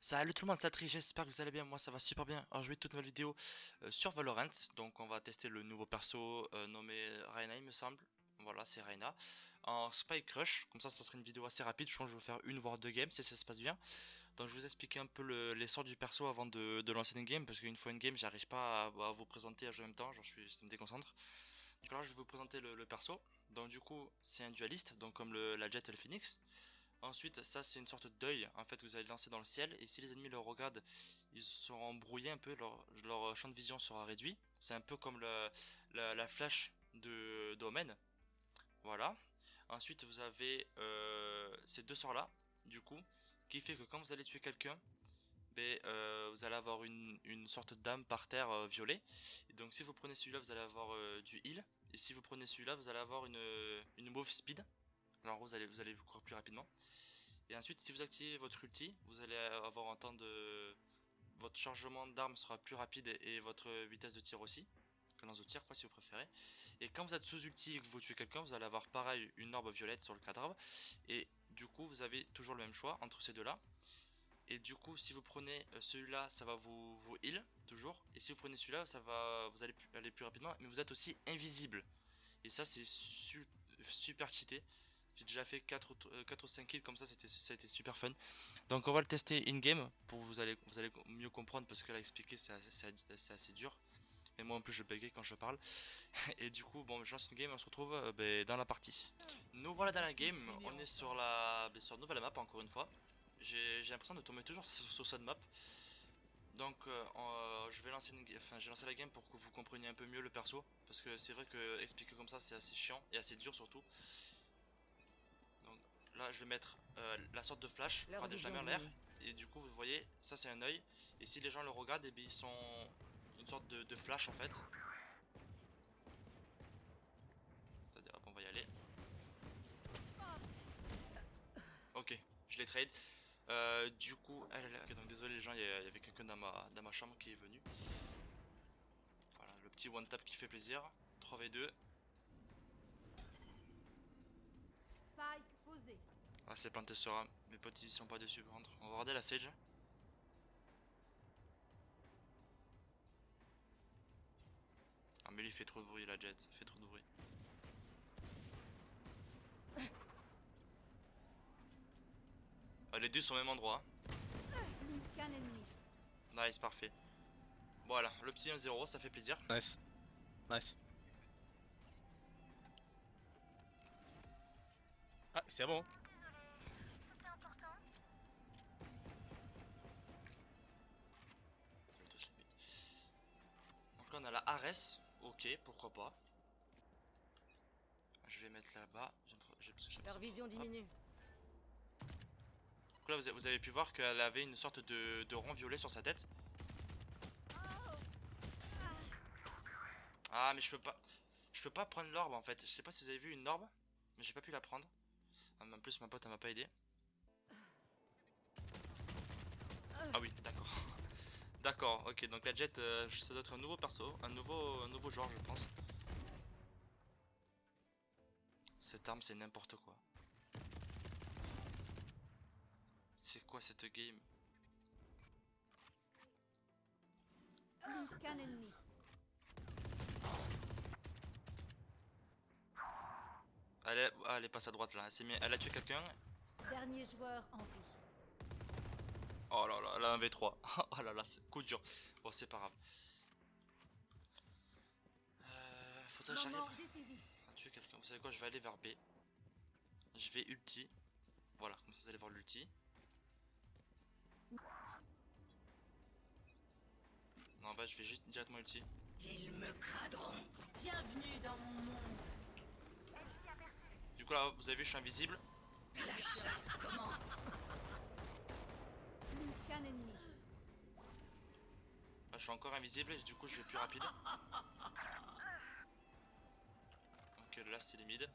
Salut tout le monde, c'est Atri, j'espère que vous allez bien, moi ça va super bien. Alors je vais toute nouvelle vidéo sur Valorant, donc on va tester le nouveau perso nommé Reyna il me semble. Voilà, c'est Reyna. En Spike Rush, comme ça sera une vidéo assez rapide, je pense que je vais faire une voire deux games si ça se passe bien. Donc je vais vous expliquer un peu les sorts du perso avant de lancer une game, parce qu'une fois une game j'arrive pas à vous présenter à jouer en même temps, ça me déconcentre. Donc là je vais vous présenter le perso. Donc du coup c'est un dualiste, donc comme la Jet et le Phoenix. Ensuite, ça c'est une sorte d'œil en fait que vous allez lancer dans le ciel et si les ennemis le regardent, ils seront brouillés un peu, leur champ de vision sera réduit. C'est un peu comme la flash de Omen. Voilà. Ensuite, vous avez ces deux sorts là, du coup, qui fait que quand vous allez tuer quelqu'un, ben, vous allez avoir une sorte d'âme par terre violet. Et donc si vous prenez celui-là, vous allez avoir du heal. Et si vous prenez celui-là, vous allez avoir une move speed. Alors vous allez courir plus rapidement. Et ensuite, si vous activez votre ulti, vous allez avoir un temps de... Votre chargement d'armes sera plus rapide et votre vitesse de tir aussi. Lance de tir quoi si vous préférez. Et quand vous êtes sous ulti et que vous tuez quelqu'un, vous allez avoir pareil une orbe violette sur le cadavre. Et du coup, vous avez toujours le même choix entre ces deux là. Et du coup, si vous prenez celui-là, ça va vous heal toujours. Et si vous prenez celui-là, vous allez aller plus rapidement. Mais vous êtes aussi invisible. Et ça, c'est super cheaté. J'ai déjà fait 4 ou 5 kills comme ça, ça a été super fun. Donc on va le tester in-game pour vous allez mieux comprendre parce que là expliquer c'est assez dur. Et moi en plus je bégaye quand je parle. Et du coup bon je lance une game et on se retrouve dans la partie. Nous voilà dans la game, on est sur nouvelle map encore une fois. J'ai l'impression de tomber toujours sur cette map. Donc je vais j'ai lancé la game pour que vous compreniez un peu mieux le perso. Parce que c'est vrai que expliquer comme ça c'est assez chiant et assez dur surtout. Donc là je vais mettre la sorte de flash, je la mets en l'air et du coup vous voyez ça c'est un œil et si les gens le regardent et bien ils sont une sorte de flash en fait. C'est-à-dire on va y aller. Ok, je les trade. Du coup, ok, donc désolé les gens, il y avait quelqu'un dans ma chambre qui est venu. Voilà, le petit one tap qui fait plaisir. 3v2. Spike posé. Ah c'est planté sur un. Mes potes ils sont pas dessus par contre. On va regarder la Sage. Ah mais lui il fait trop de bruit la Jet, il fait trop de bruit. Ah, les deux sont au même endroit. Plus qu'un ennemi. Nice, parfait. Voilà, le petit 1-0, ça fait plaisir. Nice. Nice. Ah, c'est bon. Donc là on a la Ares, ok, pourquoi pas. Je vais mettre là-bas. Leur vision diminue. Donc là vous avez pu voir qu'elle avait une sorte de rond violet sur sa tête. Ah mais je peux pas prendre l'orbe en fait. Je sais pas si vous avez vu une orbe, mais j'ai pas pu la prendre. En plus ma pote elle m'a pas aidé. Ah oui, d'accord. D'accord, ok, donc la Jet, ça doit être un nouveau perso, un nouveau genre je pense. Cette arme c'est n'importe quoi. C'est quoi cette game? Plus qu'un ennemi. Elle passe à droite là, elle a tué quelqu'un. Dernier joueur en vie. Oh là là, là un V3. Oh là là, c'est coup dur. Bon c'est pas grave. Faudrait que j'arrive Moment décisif. à tuer quelqu'un. Vous savez quoi, je vais aller vers B. Je vais ulti. Voilà, comme ça vous allez voir l'ulti. Non, en fait, je vais juste directement ulti. Ils me craderont. Bienvenue dans mon monde. Du coup, là, vous avez vu, je suis invisible. La chasse commence. Plus qu'un ennemi. Là, je suis encore invisible et du coup, je vais plus rapide. Donc là, c'est les mid.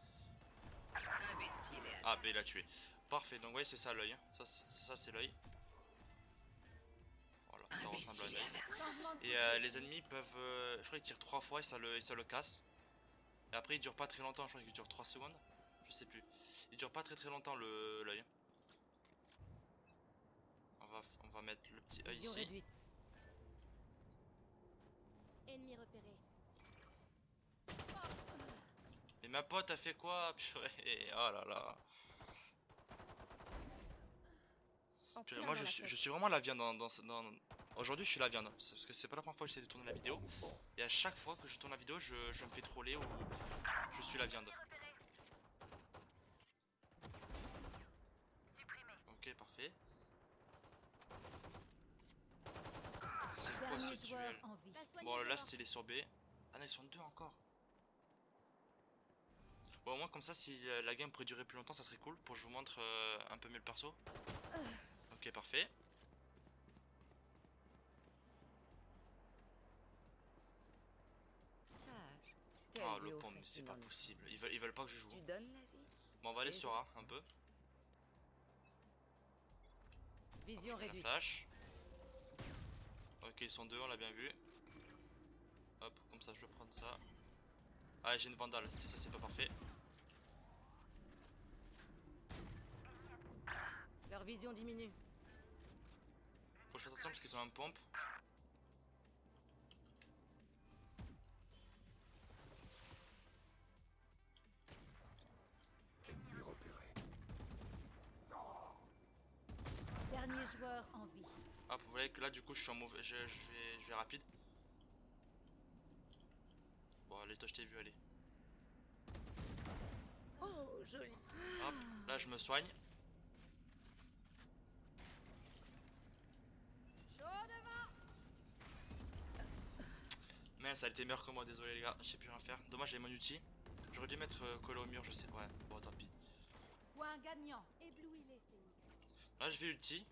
Imbécile. Ah, bah, il a tué. Parfait, donc, ouais, c'est ça l'œil. Ça, c'est l'œil. Voilà, ça ressemble à un œil. Changement de Et les ennemis peuvent. Je crois qu'ils tirent 3 fois et ça le casse. Et après, il dure pas très longtemps. Je crois qu'il dure 3 secondes. Je sais plus. Il dure pas très longtemps l'œil. On va mettre le petit œil Vision ici. réduite. Ennemi repéré. Et ma pote a fait quoi? Purée, oh là là. En Purée, plein moi dans la je suis vraiment la viande Aujourd'hui je suis la viande. Parce que c'est pas la première fois que j'essaie de tourner la vidéo. Et à chaque fois que je tourne la vidéo, je me fais troller ou je suis la viande. Ok, parfait. C'est quoi ce Dernier joueur duel? en vie. Bon, là c'est les sur B. Ah non, ils sont deux encore. Bon, au moins comme ça, si la game pourrait durer plus longtemps, ça serait cool. Pour que je vous montre un peu mieux le perso. Ok, parfait. Sage. Quel Oh, le duo pompe, c'est pas fascinant. possible. Ils veulent pas que je joue. Tu donnes la vie. Bon, on va aller Et sur A un peu. Vision Je mets la réduite. flash. Ok, ils sont deux, on l'a bien vu. Hop, comme ça, je vais prendre ça. Ah, j'ai une vandale. Si ça, c'est pas parfait. Leur vision diminue. Faut que je fasse attention parce qu'ils ont un pompe. Dernier joueur en vie. Hop, vous voyez que là, du coup, je suis en mauvais. Je vais rapide. Bon, allez, toi, je t'ai vu, allez. Oh, joli. Hop, là, je me soigne. Mais ça a été meilleur que moi, désolé les gars, je sais plus rien faire. Dommage, j'avais mon ulti. J'aurais dû mettre collé au mur, je sais. Ouais, bon, tant pis. Point gagnant. Éblouis-les, Phoenix. Là, je vais ulti.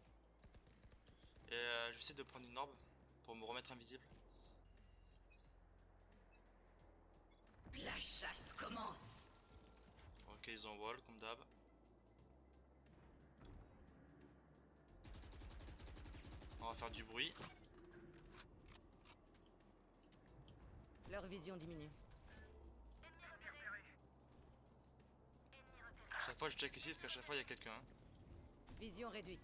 Et je vais essayer de prendre une orbe pour me remettre invisible. La chasse commence. Ok, ils ont wall comme d'hab. On va faire du bruit. Leur vision diminue. Chaque fois, je check ici parce qu'à chaque fois, il y a quelqu'un. Hein. Vision réduite.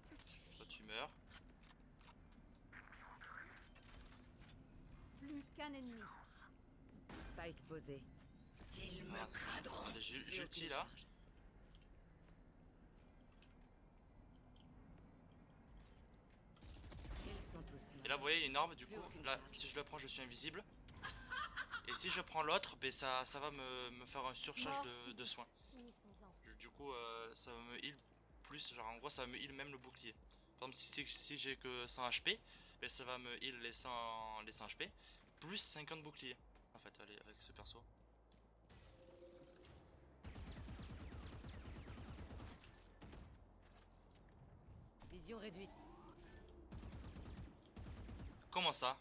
Ça suffit. Toi, tu meurs. Plus qu'un ennemi. Spike posé. Ils me craderont. Attendez, j'ai ulti là. Ils sont tous Et là. là, vous voyez, il y a une orbe. Du Plus coup, aucune là, charge. si je le prends, je suis invisible. Et si je prends l'autre, ben ça va me faire un surcharge de soins. Finissons-en. Du coup, ça va me heal plus. Genre, en gros, ça va me heal même le bouclier. Par exemple, si j'ai que 100 HP, ben ça va me heal les 100 HP. Plus 50 boucliers. En fait, allez, avec ce perso. Vision réduite. Comment ça?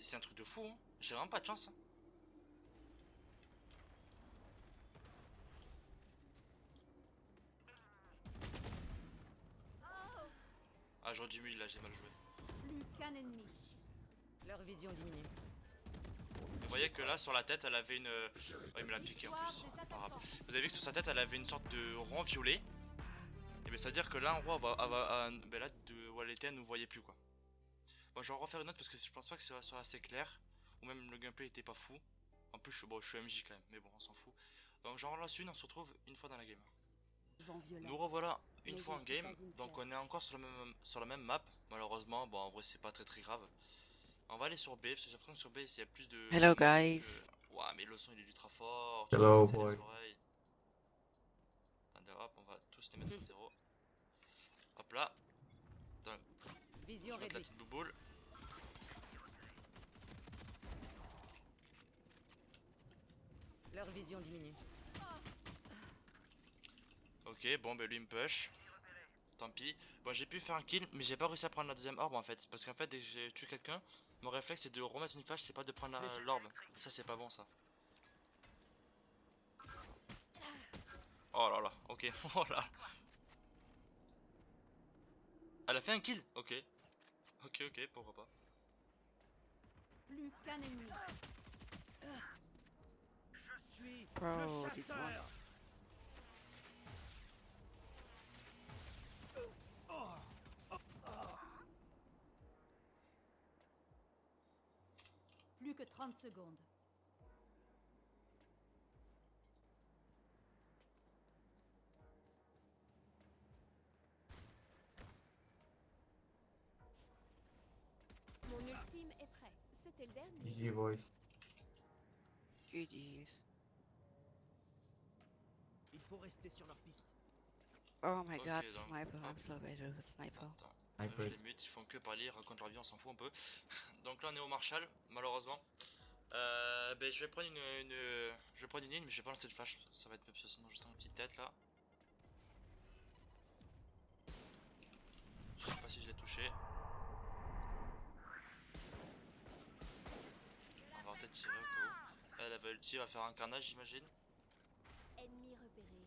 C'est un truc de fou, hein. J'ai vraiment pas de chance. Hein. Ah, j'aurais dû m'heal là, j'ai mal joué. Plus qu'un ennemi. Leur vision diminue. Vous voyez que là, sur la tête, elle avait une... Oh, il me l'a piqué en plus. Pas grave. Vous avez vu que sur sa tête, elle avait une sorte de rond violet. Et bien, ça veut dire que là, en gros, ben là, de où elle était, elle nous voyait plus, quoi. Bon, je vais en refaire une autre parce que je pense pas que ça soit assez clair. Ou même le gameplay était pas fou. En plus, je suis MJ quand même, mais bon, on s'en fout. Donc, j'en relance une, on se retrouve une fois dans la game. Vent violent. Nous revoilà une Mais fois je en ne suis game. pas une Donc, fleur. on est encore sur la même map. Malheureusement, bon, en vrai, c'est pas très grave. On va aller sur B parce que j'ai l'impression que sur B, il y a plus de. Hello guys. Ouah, mais le son il est ultra fort. tu Hello, vas casser boy. les oreilles. Attendez, hop, on va tous les mettre à 0. Hop là. Donc, je Vision vais mettre la réduite. petite bouboule. Leur vision diminue. Ok, bon, ben lui il me push. Tant pis. Bon, j'ai pu faire un kill, mais j'ai pas réussi à prendre la deuxième orbe en fait. Parce qu'en fait, dès que j'ai tué quelqu'un, mon réflexe c'est de remettre une flash, c'est pas de prendre l'orbe. Ça, c'est pas bon ça. Oh là là, ok. Oh là. Elle a fait un kill, ok. Ok, ok, pourquoi pas. Plus qu'un ennemi. Je suis Bro, le dis-moi. chasseur. Plus que 30 secondes. Mon ultime est prêt. C'était le dernier. GG boys. GG's. Il faut rester sur leur piste. Oh my Ok, god, donc, sniper, hop. I'm so bad with a sniper. Attends, Snipers. je les mute, ils font que parler, ils racontent leur vie, on s'en fout un peu. Donc là on est au Marshall, malheureusement. Ben, je vais prendre je vais prendre une ligne, mais je vais pas lancer de flash, ça va être mieux, parce que sinon je sens une petite tête là. Je sais pas si je l'ai touché. On va peut-être tirer au cas où. Elle avait ulti, va faire un carnage j'imagine. Ennemi repéré.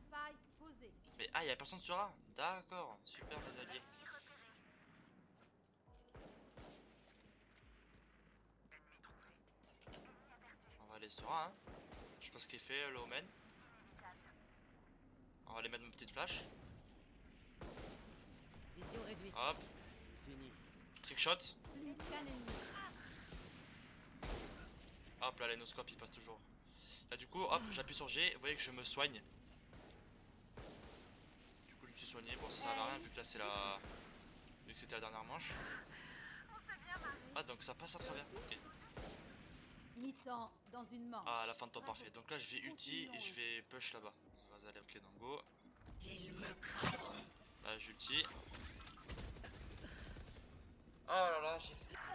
Spike posé. Mais ah, y'a personne sur A. D'accord, super les alliés. On va aller sur A, hein. Je sais pas ce qu'il fait le Omen. On va aller mettre une petite flash. Vision réduite. Hop, Fini. trickshot. Plus qu'un ennemi. Hop, là l'énoscope il passe toujours. Là du coup, hop, j'appuie sur G. Vous voyez que je me soigne. Du coup, je me suis soigné. Bon, ça sert à rien vu que là c'est la. Vu que c'était la dernière manche. Ah, donc ça passe à travers. Ok. Mi-temps dans une manche. Ah, la fin de temps parfait. Donc là, je vais ulti et je vais push là-bas. Ça va aller, ok, donc go. Ils me craindront. Là, j'ulti. Oh là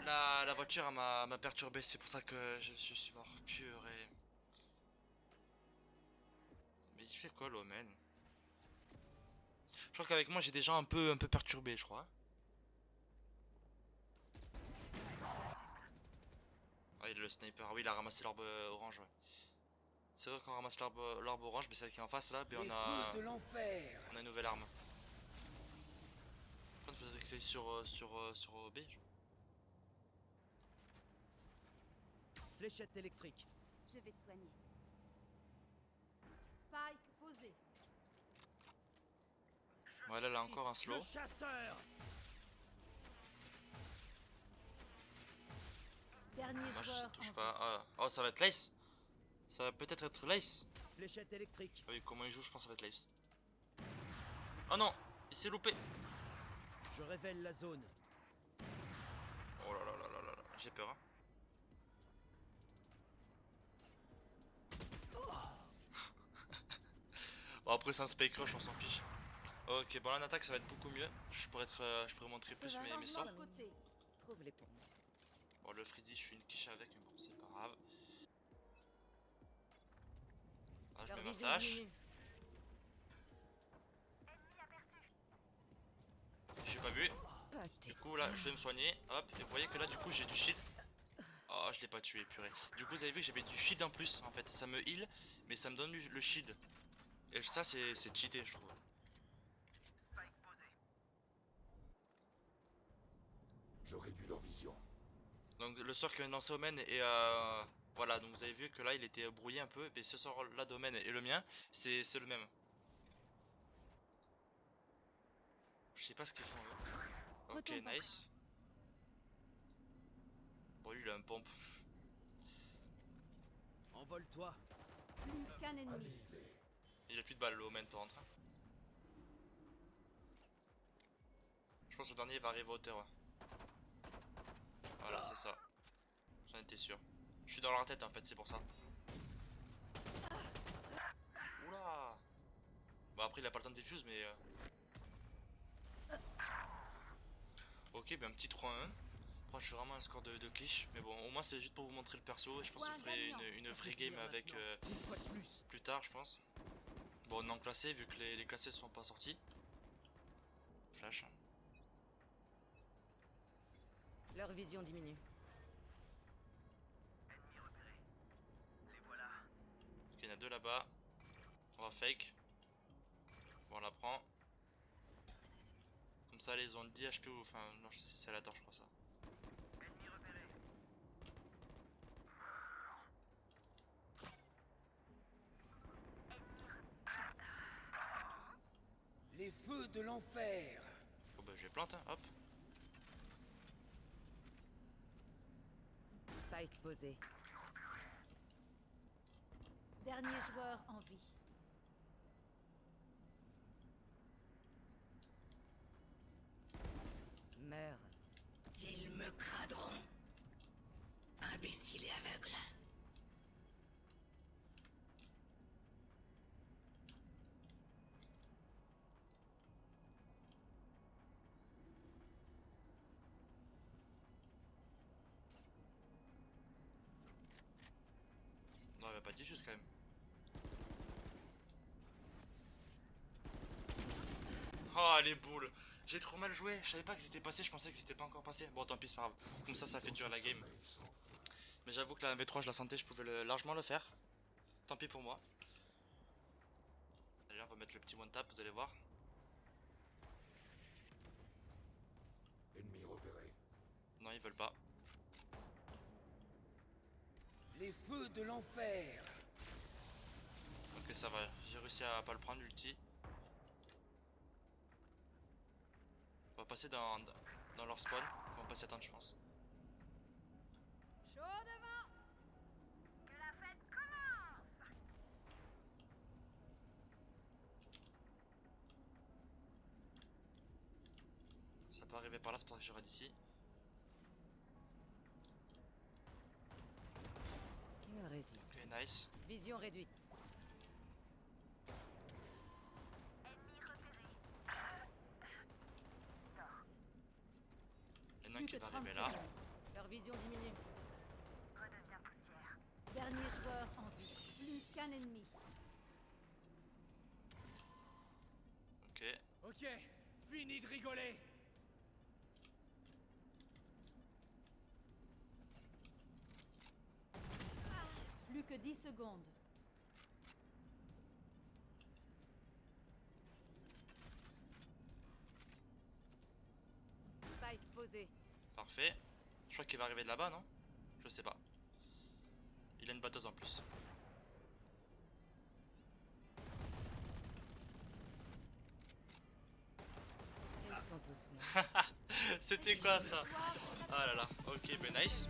là, la voiture elle m'a perturbé, c'est pour ça que je suis mort. Purée. Mais il fait quoi l'Omen? Je crois qu'avec moi j'ai des gens un peu perturbés, je crois. Ah, il a le sniper. Ah oui, il a ramassé l'arbre orange. Ouais. C'est vrai qu'on ramasse l'arbre orange, mais celle qui est en face là, ben Les feux de l'enfer. on a une nouvelle arme. Pourquoi on faisait que c'est sur B? Fléchette électrique. Je vais te soigner. Spike posé. Voilà, là encore un slow. Le chasseur. Dernier Moi je joueur. touche en pas. Ah. Oh, ça va être Lace. Ça va peut-être être Lace. Fléchette électrique. Oui, comment il joue, je pense que ça va être Lace. Oh non, il s'est loupé. Je révèle la zone. Oh là là là là là là, j'ai peur. Hein. Bon, après c'est un spike rush, on s'en fiche. Ok, bon là en attaque ça va être beaucoup mieux. Je pourrais montrer plus mes sorts. Changement de côté. Trouve-les pour moi. Bon, le Freddy, je suis une quiche avec, mais bon, c'est pas grave. Ah, je Leur mets ma vision flash. diminue. J'ai pas vu. Pathétique. Du coup, là, je vais me soigner. Hop, et vous voyez que là, du coup, j'ai du shield. Oh, je l'ai pas tué, purée. Du coup, vous avez vu que j'avais du shield en plus. En fait, ça me heal, mais ça me donne le shield. Et ça, c'est cheaté, je trouve. Je réduis leur vision. Donc, le sort que vient de lancer Omen et voilà, donc vous avez vu que là, il était brouillé un peu. Et ce sort-là d'Omen et le mien, c'est le même. Je sais pas ce qu'ils font. Eux. Ok, Retourne pas. nice. Bon, lui, il a un pompe. Envole-toi. Plus qu'un ennemi. Il a plus de balles, le Omen, par contre. Je pense que le dernier va arriver à hauteur. Ouais. Voilà, c'est ça. J'en étais sûr. Je suis dans leur tête en fait, c'est pour ça. Oula. Bon, après, il a pas le temps de défuse, mais. Ok, ben un petit 3-1. Après, je fais vraiment un score de cliché. Mais bon, au moins, c'est juste pour vous montrer le perso. Et je pense que je ferai une vraie game avec Une fois de plus. plus tard, je pense. Bon, non classé, vu que les classés sont pas sortis. Flash. Leur vision diminue. Ok, il y en a deux là-bas. On va fake. Bon, on la prend. ça, ils ont 10 HP ou. Enfin, non, c'est aléatoire, je crois ça. Les feux de l'enfer. Bon, bah, je les plante, hein, hop. Spike posé. Dernier joueur en vie. Meurs. Ils me craderont. Imbécile et aveugle. Non, il va pas diffuse quand même. Oh les boules. J'ai trop mal joué, je savais pas qu'ils étaient passés, je pensais qu'ils étaient pas encore passés. Bon tant pis c'est pas grave, comme ça fait durer la game. Mais j'avoue que la V3 je la sentais, je pouvais largement le faire. Tant pis pour moi. Allez on va mettre le petit one tap, vous allez voir. Ennemi repéré. Non ils veulent pas. Les feux de l'enfer. Ok ça va, j'ai réussi à pas le prendre l'ulti. On va passer dans leur spawn, on va pas s'y attendre je pense. Chaud devant. Que la fête commence. Ça peut arriver par là, c'est pour ça que je reste d'ici. Ne résiste. Ok nice. Vision réduite. Ennemi repéré. Il y en a un Plus qui que va 30 arriver là. secondes. Leur vision diminue. Redeviens poussière. Dernier joueur en vie. Plus qu'un ennemi. Ok. Ok, fini de rigoler. Plus que 10 secondes. Spike posé. Parfait. Je crois qu'il va arriver de là-bas non? Je sais pas. Il a une batteuse en plus. Ils sont tous morts. C'était quoi ça? Ah là là, ok, ben nice.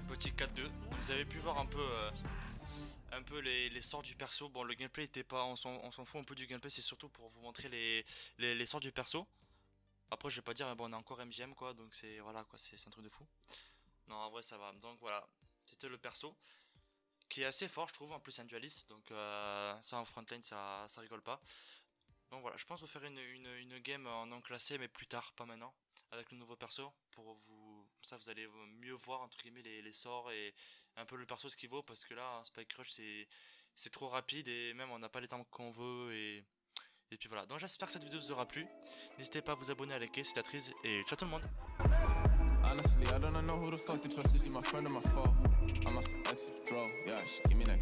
Petit 4-2. Vous avez pu voir un peu les sorts du perso. Bon, le gameplay était pas. On s'en fout un peu du gameplay, c'est surtout pour vous montrer les sorts du perso. Après, je vais pas dire, mais bon, on est encore MGM quoi, donc c'est. Voilà quoi, c'est un truc de fou. Non, en vrai, ça va. Donc voilà, c'était le perso qui est assez fort, je trouve. En plus, c'est un dualiste, donc ça en frontline, ça rigole pas. Donc voilà, je pense vous faire une game en non classé, mais plus tard, pas maintenant, avec le nouveau perso, pour vous, ça vous allez mieux voir entre guillemets les sorts et un peu le perso ce qu'il vaut, parce que là, Spike Rush c'est trop rapide et même on n'a pas les temps qu'on veut et puis voilà. Donc j'espère que cette vidéo vous aura plu. N'hésitez pas à vous abonner, à liker, c'est Tatriz et ciao tout le monde. Honestly, I don't know who the fuck to trust. Is she my friend or my foe? I'm a extra draw. Yeah, she give me that.